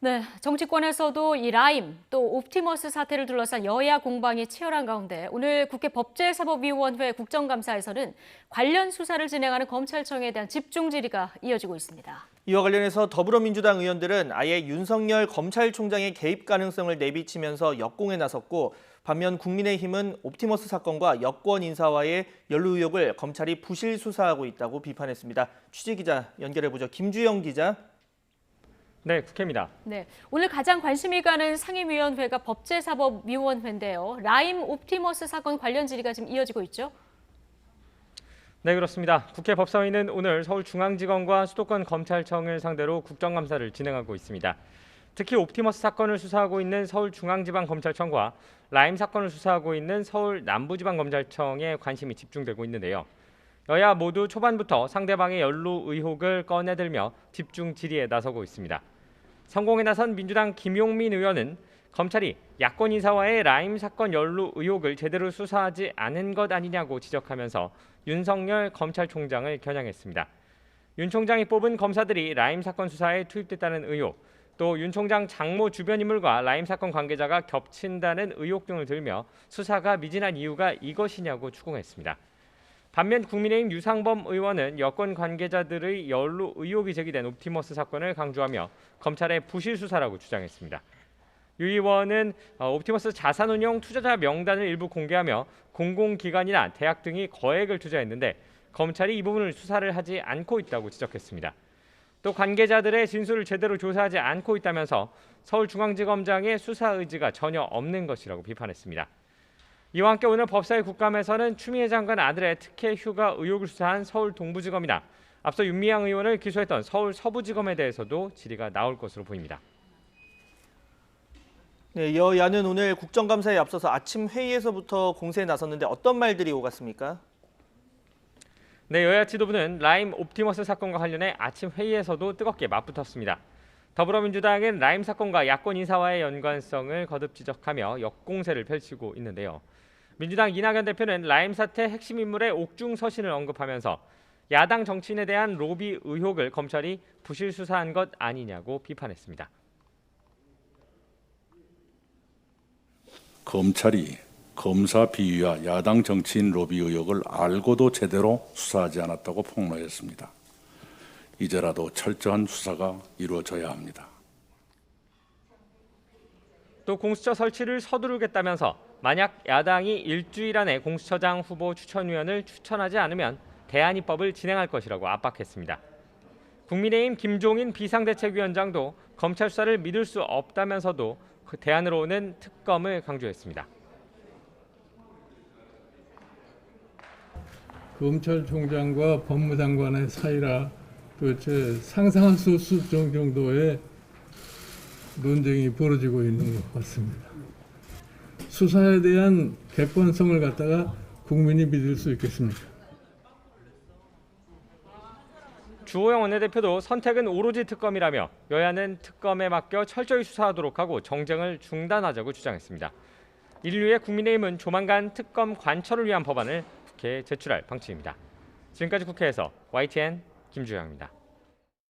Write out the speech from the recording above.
네, 정치권에서도 이 라임 또 옵티머스 사태를 둘러싼 여야 공방이 치열한 가운데 오늘 국회 법제사법위원회 국정감사에서는 관련 수사를 진행하는 검찰청에 대한 집중 질의가 이어지고 있습니다. 이와 관련해서 더불어민주당 의원들은 아예 윤석열 검찰총장의 개입 가능성을 내비치면서 역공에 나섰고, 반면 국민의힘은 옵티머스 사건과 여권 인사와의 연루 의혹을 검찰이 부실 수사하고 있다고 비판했습니다. 취재기자 연결해보죠. 김주영 기자. 네, 국회입니다. 네, 오늘 가장 관심이 가는 상임위원회가 법제사법위원회인데요. 라임 옵티머스 사건 관련 질의가 지금 이어지고 있죠? 네, 그렇습니다. 국회 법사위는 오늘 서울중앙지검과 수도권 검찰청을 상대로 국정감사를 진행하고 있습니다. 특히 옵티머스 사건을 수사하고 있는 서울중앙지방검찰청과 라임 사건을 수사하고 있는 서울 남부지방검찰청에 관심이 집중되고 있는데요. 여야 모두 초반부터 상대방의 연루 의혹을 꺼내들며 집중 질의에 나서고 있습니다. 성공에 나선 민주당 김용민 의원은 검찰이 야권 인사와의 라임 사건 연루 의혹을 제대로 수사하지 않은 것 아니냐고 지적하면서 윤석열 검찰총장을 겨냥했습니다. 윤 총장이 뽑은 검사들이 라임 사건 수사에 투입됐다는 의혹, 또 윤 총장 장모 주변 인물과 라임 사건 관계자가 겹친다는 의혹 등을 들며 수사가 미진한 이유가 이것이냐고 추궁했습니다. 반면 국민의힘 유상범 의원은 여권 관계자들의 연루 의혹이 제기된 옵티머스 사건을 강조하며 검찰의 부실 수사라고 주장했습니다. 유 의원은 옵티머스 자산운용 투자자 명단을 일부 공개하며 공공기관이나 대학 등이 거액을 투자했는데 검찰이 이 부분을 수사를 하지 않고 있다고 지적했습니다. 또 관계자들의 진술을 제대로 조사하지 않고 있다면서 서울중앙지검장의 수사 의지가 전혀 없는 것이라고 비판했습니다. 이와 함께 오늘 법사위 국감에서는 추미애 장관 아들의 특혜 휴가 의혹을 수사한 서울 동부지검이나 앞서 윤미향 의원을 기소했던 서울 서부지검에 대해서도 질의가 나올 것으로 보입니다. 네, 여야는 오늘 국정감사에 앞서서 아침 회의에서부터 공세에 나섰는데 어떤 말들이 오갔습니까? 네, 여야 지도부는 라임 옵티머스 사건과 관련해 아침 회의에서도 뜨겁게 맞붙었습니다. 더불어민주당은 라임 사건과 야권 인사와의 연관성을 거듭 지적하며 역공세를 펼치고 있는데요. 민주당 이낙연 대표는 라임 사태 핵심 인물의 옥중 서신을 언급하면서 야당 정치인에 대한 로비 의혹을 검찰이 부실 수사한 것 아니냐고 비판했습니다. 검찰이 검사 비위와 야당 정치인 로비 의혹을 알고도 제대로 수사하지 않았다고 폭로했습니다. 이제라도 철저한 수사가 이루어져야 합니다. 또 공수처 설치를 서두르겠다면서 만약 야당이 일주일 안에 공수처장 후보 추천위원을 추천하지 않으면 대안입법을 진행할 것이라고 압박했습니다. 국민의힘 김종인 비상대책위원장도 검찰 수사를 믿을 수 없다면서도 그 대안으로 오는 특검을 강조했습니다. 검찰총장과 법무장관의 사이라 도대체 상상할 수 없을 정도의 논쟁이 벌어지고 있는 것 같습니다. 수사에 대한 객관성을 갖다가 국민이 믿을 수 있겠습니까? 주호영 원내대표도 선택은 오로지 특검이라며 여야는 특검에 맡겨 철저히 수사하도록 하고 정쟁을 중단하자고 주장했습니다. 이를 위해 국민의힘은 조만간 특검 관철을 위한 법안을 국회에 제출할 방침입니다. 지금까지 국회에서 YTN 김주영입니다.